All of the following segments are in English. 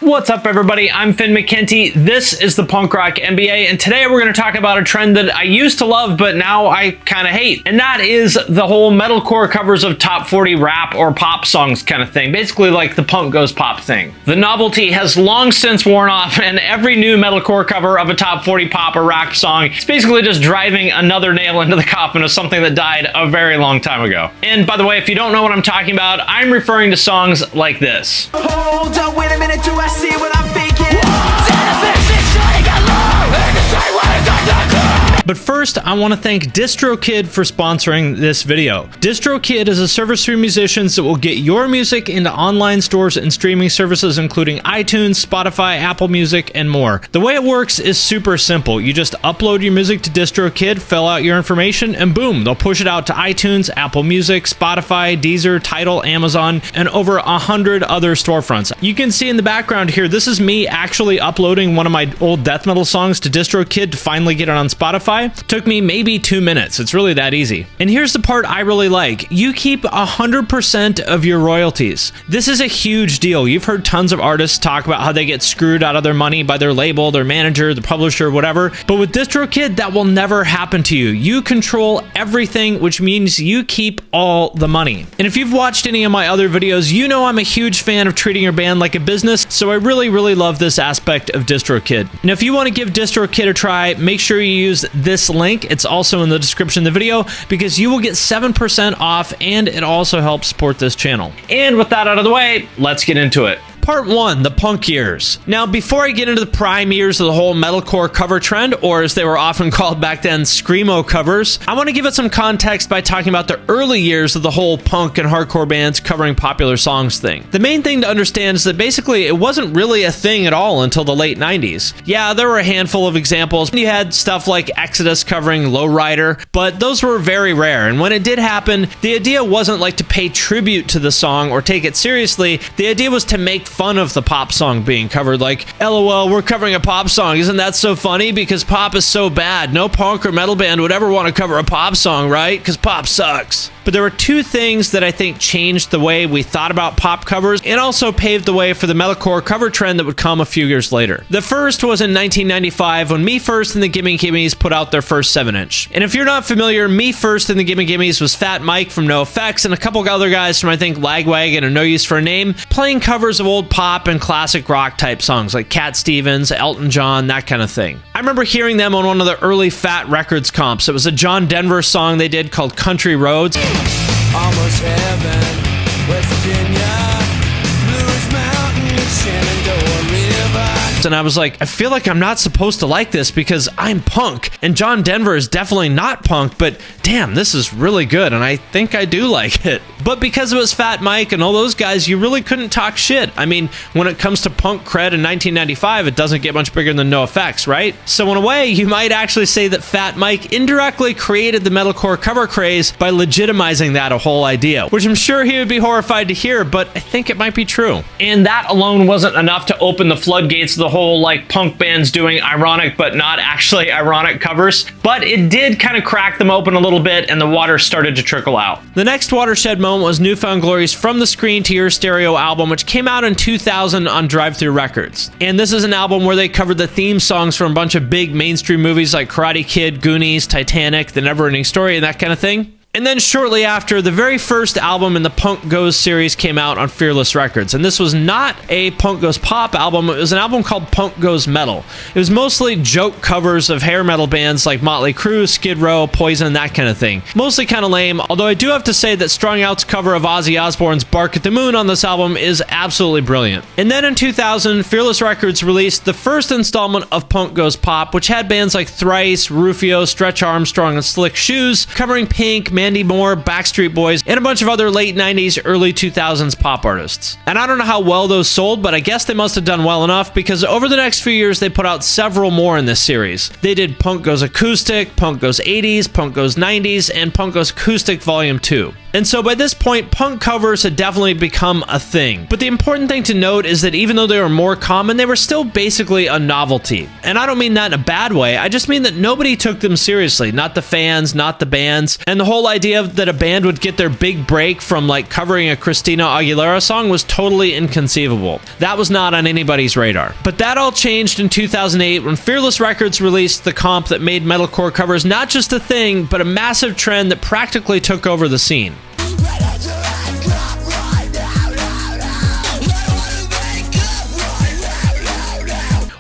What's up, everybody? I'm Finn McKenty. This is the Punk Rock MBA, and today we're going to talk about a trend that I used to love, but now I kind of hate. And that is the whole metalcore covers of top 40 rap or pop songs kind of thing. Basically like the punk goes pop thing. The novelty has long since worn off, and every new metalcore cover of a top 40 pop or rap song is basically just driving another nail into the coffin of something that died a very long time ago. And by the way, if you don't know what I'm talking about, I'm referring to songs like this. Hold on, wait a minute, do I see what I'm thinking? But first, I want to thank DistroKid for sponsoring this video. DistroKid is a service for musicians that will get your music into online stores and streaming services including iTunes, Spotify, Apple Music, and more. The way it works is super simple. You just upload your music to DistroKid, fill out your information, and boom, they'll push it out to iTunes, Apple Music, Spotify, Deezer, Tidal, Amazon, and over 100 other storefronts. You can see in the background here, this is me actually uploading one of my old death metal songs to DistroKid to finally get it on Spotify. Took me maybe 2 minutes. It's really that easy. And here's the part I really like. You keep 100% of your royalties. This is a huge deal. You've heard tons of artists talk about how they get screwed out of their money by their label, their manager, the publisher, whatever. But with DistroKid, that will never happen to you. You control everything, which means you keep all the money. And if you've watched any of my other videos, you know I'm a huge fan of treating your band like a business, so I really love this aspect of DistroKid. And if you want to give DistroKid a try, make sure you use this link. It's also in the description of the video because you will get 7% off and it also helps support this channel. And with that out of the way, let's get into it. Part 1, the punk years. Now, before I get into the prime years of the whole metalcore cover trend, or as they were often called back then, SCREAMO covers, I want to give it some context by talking about the early years of the whole punk and hardcore bands covering popular songs thing. The main thing to understand is that basically it wasn't really a thing at all until the late 90s. Yeah, there were a handful of examples. You had stuff like Exodus covering Lowrider, but those were very rare, and when it did happen, the idea wasn't like to pay tribute to the song or take it seriously. The idea was to make fun of the pop song being covered, like, LOL, we're covering a pop song, isn't that so funny? Because pop is so bad. No punk or metal band would ever want to cover a pop song, right? Because pop sucks. But there were two things that I think changed the way we thought about pop covers and also paved the way for the metalcore cover trend that would come a few years later. The first was in 1995 when Me First and the Gimme Gimmes put out their first 7-inch. And if you're not familiar, Me First and the Gimme Gimmes was Fat Mike from NoFX and a couple other guys from I think Lagwagon and No Use for a Name playing covers of old pop and classic rock type songs like Cat Stevens, Elton John, that kind of thing. I remember hearing them on one of the early Fat Records comps. It was a John Denver song they did called Country Roads. Almost heaven, West Virginia, Blue Ridge Mountain, Shenandoah River. And I was like, I feel like I'm not supposed to like this because I'm punk. And John Denver is definitely not punk, but damn, this is really good. And I think I do like it. But because it was Fat Mike and all those guys, you really couldn't talk shit. I mean, when it comes to punk cred in 1995, it doesn't get much bigger than NoFX, right? So in a way, you might actually say that Fat Mike indirectly created the metalcore cover craze by legitimizing that whole idea, which I'm sure he would be horrified to hear, but I think it might be true. And that alone wasn't enough to open the floodgates of the whole like punk bands doing ironic but not actually ironic covers, but it did kind of crack them open a little bit and the water started to trickle out. The next watershed moment was Newfound Glory's From the Screen to Your Stereo album, which came out in 2000 on Drive-Thru Records. And this is an album where they covered the theme songs from a bunch of big mainstream movies like Karate Kid, Goonies, Titanic, The Neverending Story, and that kind of thing. And then shortly after, the very first album in the Punk Goes series came out on Fearless Records. And this was not a Punk Goes Pop album, it was an album called Punk Goes Metal. It was mostly joke covers of hair metal bands like Motley Crue, Skid Row, Poison, that kind of thing. Mostly kind of lame, although I do have to say that Strung Out's cover of Ozzy Osbourne's Bark at the Moon on this album is absolutely brilliant. And then in 2000, Fearless Records released the first installment of Punk Goes Pop, which had bands like Thrice, Rufio, Stretch Armstrong, and Slick Shoes, covering Pink, Mandy Moore, Backstreet Boys, and a bunch of other late 90s, early 2000s pop artists. And I don't know how well those sold, but I guess they must have done well enough because over the next few years they put out several more in this series. They did Punk Goes Acoustic, Punk Goes 80s, Punk Goes 90s, and Punk Goes Acoustic Volume 2. And so by this point, punk covers had definitely become a thing. But the important thing to note is that even though they were more common, they were still basically a novelty. And I don't mean that in a bad way, I just mean that nobody took them seriously. Not the fans, not the bands. And the whole idea that a band would get their big break from like covering a Christina Aguilera song was totally inconceivable. That was not on anybody's radar. But that all changed in 2008 when Fearless Records released the comp that made metalcore covers not just a thing, but a massive trend that practically took over the scene.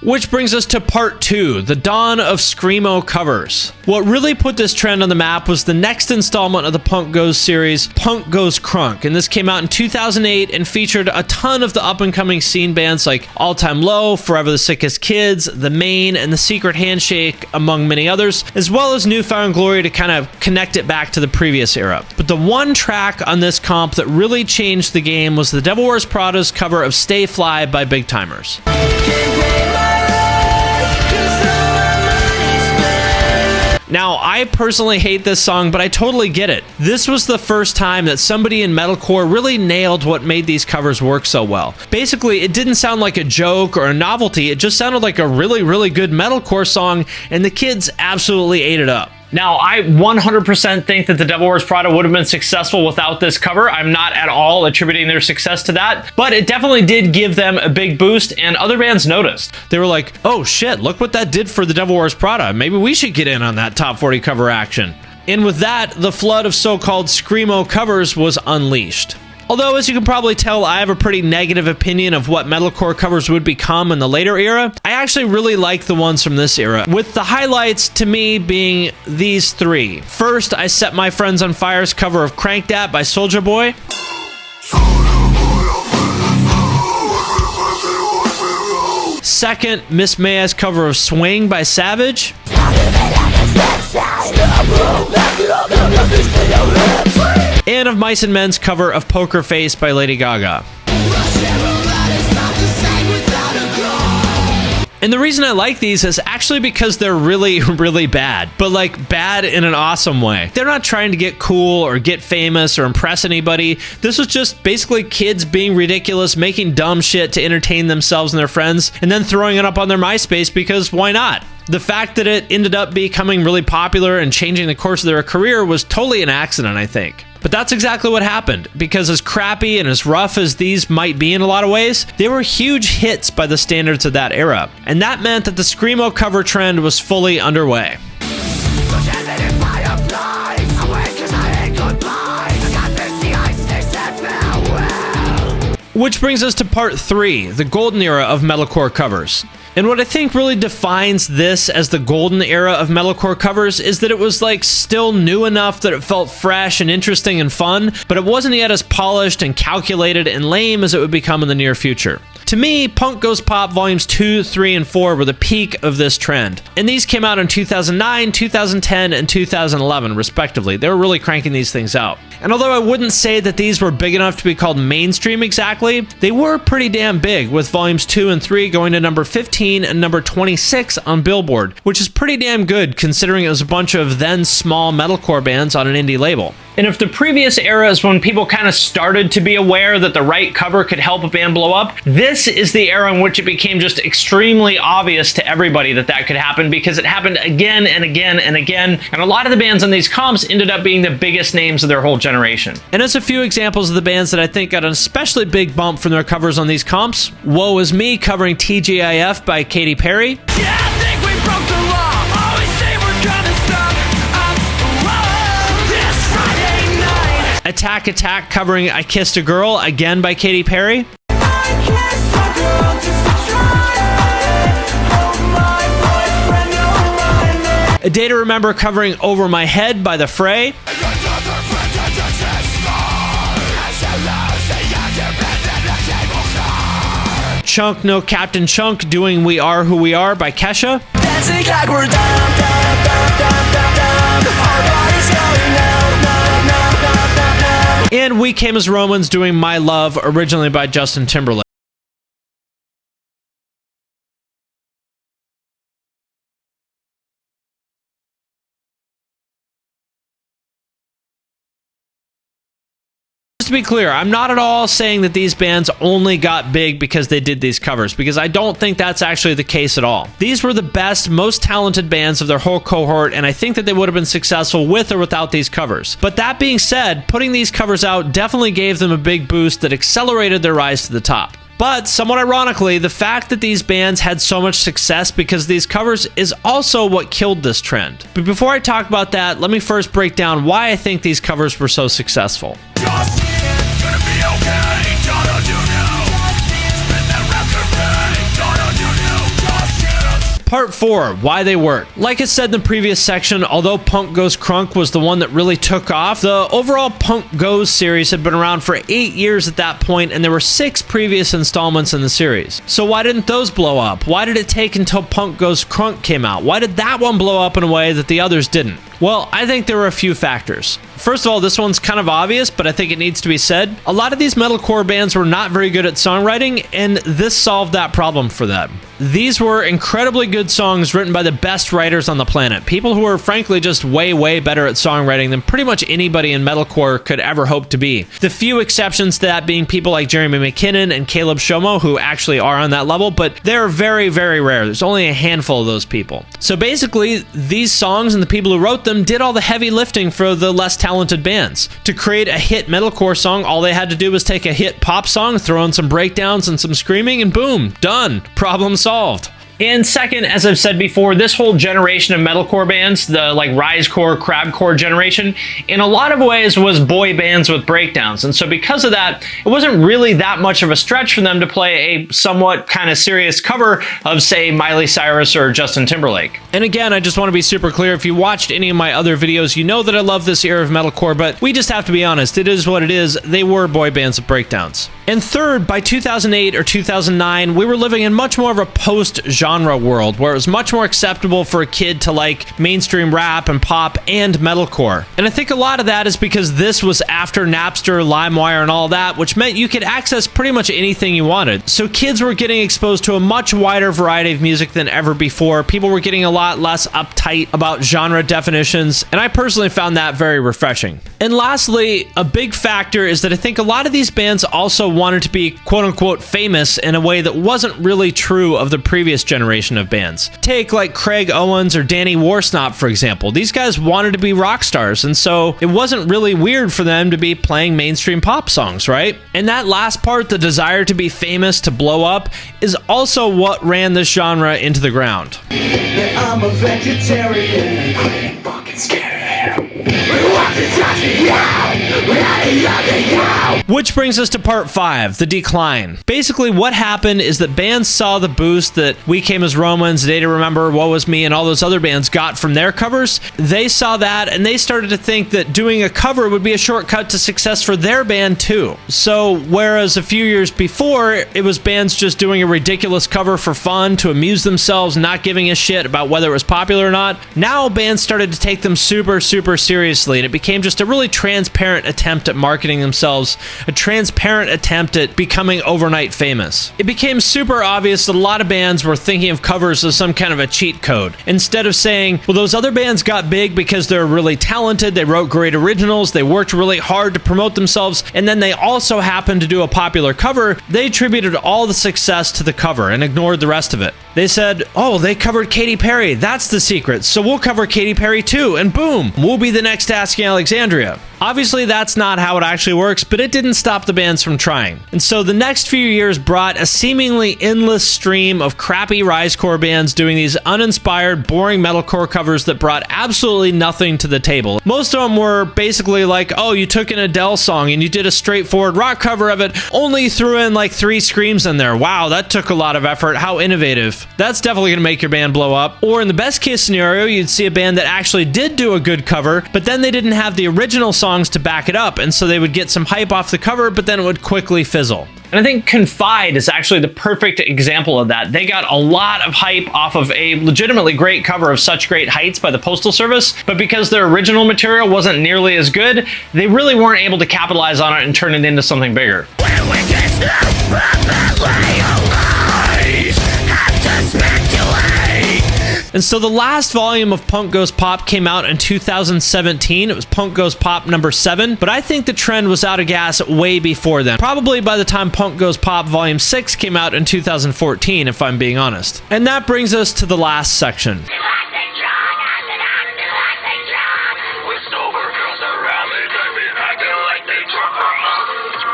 Which brings us to part 2, the dawn of SCREAMO covers. What really put this trend on the map was the next installment of the Punk Goes series, Punk Goes Crunk, and this came out in 2008 and featured a ton of the up-and-coming scene bands like All Time Low, Forever the Sickest Kids, The Main, and The Secret Handshake, among many others, as well as New Found Glory to kind of connect it back to the previous era. But the one track on this comp that really changed the game was the Devil Wears Prada's cover of Stay Fly by Big Tymers. Now, I personally hate this song, but I totally get it. This was the first time that somebody in metalcore really nailed what made these covers work so well. Basically, it didn't sound like a joke or a novelty, it just sounded like a really, really good metalcore song, and the kids absolutely ate it up. Now, I 100% think that the Devil Wears Prada would have been successful without this cover. I'm not at all attributing their success to that, but it definitely did give them a big boost, and other bands noticed. They were like, oh shit, look what that did for the Devil Wears Prada. Maybe we should get in on that top 40 cover action. And with that, the flood of so-called SCREAMO covers was unleashed. Although, as you can probably tell, I have a pretty negative opinion of what metalcore covers would become in the later era, I actually really like the ones from this era, with the highlights to me being these 3. First, I Set My Friends on Fire's cover of Crank Dat by Soulja Boy. Second, Miss Maya's cover of Swing by Savage. And of Mice and Men's cover of Poker Face by Lady Gaga. And the reason I like these is actually because they're really, really bad, but like bad in an awesome way. They're not trying to get cool or get famous or impress anybody. This was just basically kids being ridiculous, making dumb shit to entertain themselves and their friends, and then throwing it up on their MySpace because why not? The fact that it ended up becoming really popular and changing the course of their career was totally an accident, I think. But that's exactly what happened, because as crappy and as rough as these might be in a lot of ways, they were huge hits by the standards of that era. And that meant that the SCREAMO cover trend was fully underway. Which brings us to part 3, the golden era of metalcore covers. And what I think really defines this as the golden era of metalcore covers is that it was like still new enough that it felt fresh and interesting and fun, but it wasn't yet as polished and calculated and lame as it would become in the near future. To me, Punk Goes Pop Volumes 2, 3, and 4 were the peak of this trend. And these came out in 2009, 2010, and 2011, respectively. They were really cranking these things out. And although I wouldn't say that these were big enough to be called mainstream exactly, they were pretty damn big, with Volumes 2 and 3 going to number 15 and number 26 on Billboard, which is pretty damn good considering it was a bunch of then small metalcore bands on an indie label. And if the previous era is when people kind of started to be aware that the right cover could help a band blow up, this is the era in which it became just extremely obvious to everybody that that could happen, because it happened again and again and again, and a lot of the bands on these comps ended up being the biggest names of their whole generation. And as a few examples of the bands that I think got an especially big bump from their covers on these comps, Woe Is Me covering TGIF by Katy Perry. Yeah, I think we broke the law. Always say we're gonna stop. This Friday night. Attack Attack covering I Kissed a Girl, again by Katy Perry. I kissed a girl just to try it. Oh, my boyfriend, don't mind me. A Day to Remember covering Over My Head by The Fray. Chunk No Captain Chunk doing We Are Who We Are by Kesha. Dancing like we're dumb, dumb, dumb, dumb, dumb, dumb. Our bodies going numb, numb, numb, numb, numb, numb. And We Came as Romans doing My Love, originally by Justin Timberlake. Just to be clear, I'm not at all saying that these bands only got big because they did these covers, because I don't think that's actually the case at all. These were the best, most talented bands of their whole cohort, and I think that they would have been successful with or without these covers. But that being said, putting these covers out definitely gave them a big boost that accelerated their rise to the top. But somewhat ironically, the fact that these bands had so much success because of these covers is also what killed this trend. But before I talk about that, let me first break down why I think these covers were so successful. Just gonna be okay, don't you know? Spin that record back, don't you know? Just Part 4, why they work. Like I said in the previous section, although Punk Goes Crunk was the one that really took off, the overall Punk Goes series had been around for 8 years at that point, and there were 6 previous installments in the series. So why didn't those blow up? Why did it take until Punk Goes Crunk came out? Why did that one blow up in a way that the others didn't? Well, I think there were a few factors. First of all, this one's kind of obvious, but I think it needs to be said. A lot of these metalcore bands were not very good at songwriting, and this solved that problem for them. These were incredibly good songs written by the best writers on the planet. People who were frankly just way, way better at songwriting than pretty much anybody in metalcore could ever hope to be. The few exceptions to that being people like Jeremy McKinnon and Caleb Shomo, who actually are on that level, but they're very, very rare. There's only a handful of those people. So basically, these songs and the people who wrote them did all the heavy lifting for the less talented bands. To create a hit metalcore song, all they had to do was take a hit pop song, throw in some breakdowns and some screaming, and boom, done. Problem solved. And second, as I've said before, this whole generation of metalcore bands, the like risecore, crabcore generation, in a lot of ways was boy bands with breakdowns. And so because of that, it wasn't really that much of a stretch for them to play a somewhat kind of serious cover of, say, Miley Cyrus or Justin Timberlake. And again, I just want to be super clear, if you watched any of my other videos, you know that I love this era of metalcore, but we just have to be honest, it is what it is. They were boy bands with breakdowns. And third, by 2008 or 2009, we were living in much more of a post-genre world where it was much more acceptable for a kid to like mainstream rap and pop and metalcore. And I think a lot of that is because this was after Napster, LimeWire, and all that, which meant you could access pretty much anything you wanted. So kids were getting exposed to a much wider variety of music than ever before. People were getting a lot less uptight about genre definitions, and I personally found that very refreshing. And lastly, a big factor is that I think a lot of these bands also wanted to be quote-unquote famous in a way that wasn't really true of the previous generation of bands. Take like Craig Owens or Danny Worsnop, for example. These guys wanted to be rock stars, and so it wasn't really weird for them to be playing mainstream pop songs, right? And that last part, the desire to be famous, to blow up, is also what ran this genre into the ground. I'm a vegetarian. I ain't fucking scared. Which brings us to part 5, the decline. Basically, what happened is that bands saw the boost that We Came as Romans, Day to Remember, Woe Is Me, and all those other bands got from their covers. They saw that, and they started to think that doing a cover would be a shortcut to success for their band too. So, whereas a few years before, it was bands just doing a ridiculous cover for fun, to amuse themselves, not giving a shit about whether it was popular or not, now bands started to take them super, super seriously, and it became just a really transparent attempt at marketing themselves, a transparent attempt at becoming overnight famous. It became super obvious that a lot of bands were thinking of covers as some kind of a cheat code. Instead of saying, well, those other bands got big because they're really talented, they wrote great originals, they worked really hard to promote themselves, and then they also happened to do a popular cover, they attributed all the success to the cover and ignored the rest of it. They said, oh, they covered Katy Perry, that's the secret, so we'll cover Katy Perry too, and boom, we'll be the next Asking Alexandria. Obviously, that's not how it actually works, but it didn't stop the bands from trying. And so the next few years brought a seemingly endless stream of crappy risecore bands doing these uninspired, boring metalcore covers that brought absolutely nothing to the table. Most of them were basically like, oh, you took an Adele song and you did a straightforward rock cover of it, only threw in like 3 screams in there. Wow, that took a lot of effort. How innovative. That's definitely gonna make your band blow up. Or in the best case scenario, you'd see a band that actually did do a good cover, but then they didn't have the original song to back it up, and so they would get some hype off the cover, but then it would quickly fizzle. And I think Confide is actually the perfect example of that. They got a lot of hype off of a legitimately great cover of Such Great Heights by the Postal Service, but because their original material wasn't nearly as good, they really weren't able to capitalize on it and turn it into something bigger. When we get snuffed from the way of lies, have to speculate. And so the last volume of Punk Goes Pop came out in 2017. It was Punk Goes Pop number 7, but I think the trend was out of gas way before then. Probably by the time Punk Goes Pop volume 6 came out in 2014, if I'm being honest. And that brings us to the last section.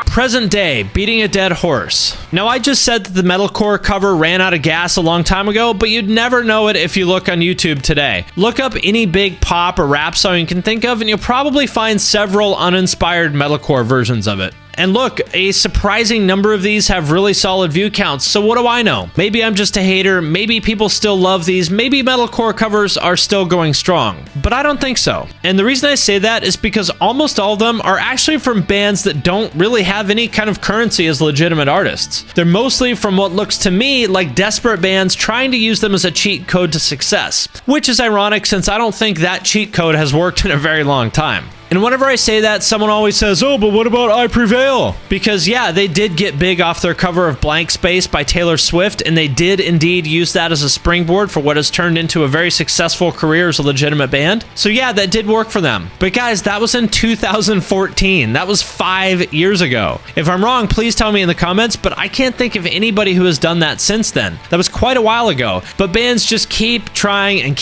Present day, beating a dead horse. Now, I just said that the metalcore cover ran out of gas a long time ago, but you'd never know it if you look on YouTube today. Look up any big pop or rap song you can think of, and you'll probably find several uninspired metalcore versions of it. And look, a surprising number of these have really solid view counts, so what do I know? Maybe I'm just a hater, maybe people still love these, maybe metalcore covers are still going strong. But I don't think so. And the reason I say that is because almost all of them are actually from bands that don't really have any kind of currency as legitimate artists. They're mostly from what looks to me like desperate bands trying to use them as a cheat code to success. Which is ironic since I don't think that cheat code has worked in a very long time. And whenever I say that, someone always says, oh, but what about I Prevail? Because yeah, they did get big off their cover of Blank Space by Taylor Swift, and they did indeed use that as a springboard for what has turned into a very successful career as a legitimate band. So yeah, that did work for them. But guys, that was in 2014. That was 5 years ago. If I'm wrong, please tell me in the comments, but I can't think of anybody who has done that since then. That was quite a while ago. But bands just keep trying, and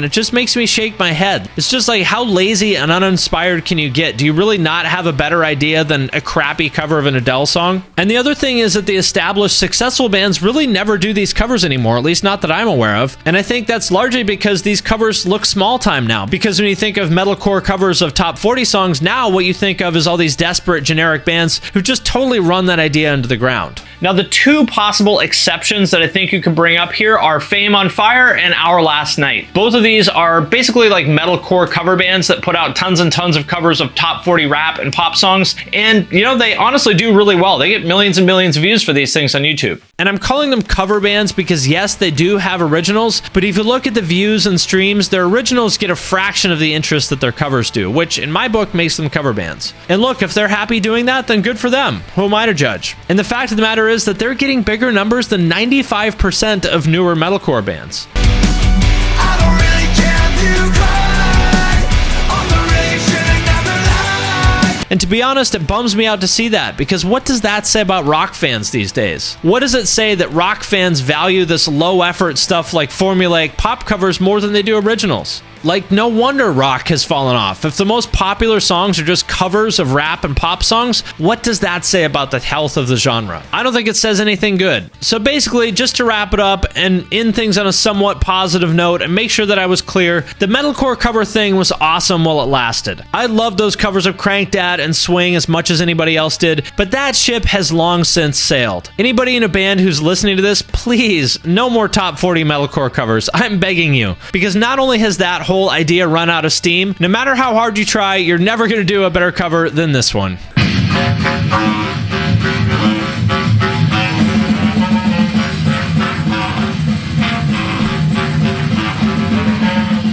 it just makes me shake my head. It's just like, how lazy and uninspired can you get? Do you really not have a better idea than a crappy cover of an Adele song? And the other thing is that the established successful bands really never do these covers anymore, at least not that I'm aware of. And I think that's largely because these covers look small time now. Because when you think of metalcore covers of top 40 songs, now what you think of is all these desperate generic bands who've just totally run that idea into the ground. Now, the two possible exceptions that I think you could bring up here are Fame on Fire and Our Last Night. Both of these are basically like metalcore cover bands that put out tons and tons of covers of top 40 rap and pop songs, and you know, they honestly do really well. They get millions and millions of views for these things on YouTube. And I'm calling them cover bands because yes, they do have originals, but if you look at the views and streams, their originals get a fraction of the interest that their covers do, which in my book makes them cover bands. And look, if they're happy doing that, then good for them. Who am I to judge? And the fact of the matter is that they're getting bigger numbers than 95% of newer metalcore bands. I don't really care if you cry on the radio, should've never lied. And to be honest, it bums me out to see that, because what does that say about rock fans these days? What does it say that rock fans value this low effort stuff like formulaic pop covers more than they do originals? Like, no wonder rock has fallen off. If the most popular songs are just covers of rap and pop songs, what does that say about the health of the genre? I don't think it says anything good. So basically, just to wrap it up and end things on a somewhat positive note and make sure that I was clear, the metalcore cover thing was awesome while it lasted. I loved those covers of Crank Dad and Swing as much as anybody else did, but that ship has long since sailed. Anybody in a band who's listening to this, please, no more top 40 metalcore covers. I'm begging you. Because not only has that whole idea run out of steam, no matter how hard you try, you're never going to do a better cover than this one.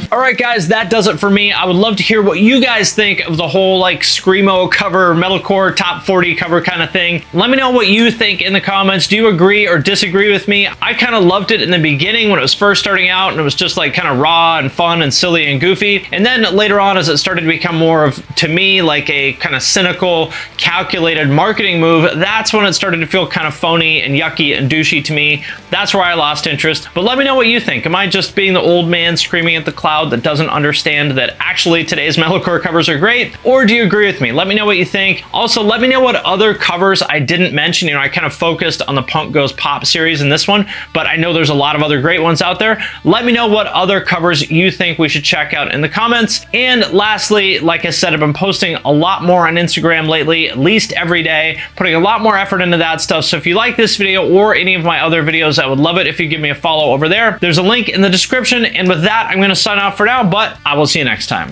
Alright guys, that does it for me. I would love to hear what you guys think of the whole like SCREAMO cover, metalcore top 40 cover kind of thing. Let me know what you think in the comments. Do you agree or disagree with me? I kind of loved it in the beginning when it was first starting out and it was just like kind of raw and fun and silly and goofy. And then later on as it started to become more of, to me, like a kind of cynical, calculated marketing move, that's when it started to feel kind of phony and yucky and douchey to me. That's where I lost interest. But let me know what you think. Am I just being the old man screaming at the cloud that doesn't understand that actually today's metalcore covers are great? Or do you agree with me? Let me know what you think. Also, let me know what other covers I didn't mention. You know, I kind of focused on the Punk Goes Pop series in this one, but I know there's a lot of other great ones out there. Let me know what other covers you think we should check out in the comments. And lastly, like I said, I've been posting a lot more on Instagram lately, at least every day, putting a lot more effort into that stuff. So if you like this video or any of my other videos, I would love it if you give me a follow over there. There's a link in the description. And with that, I'm going to sign off for now, but I will see you next time.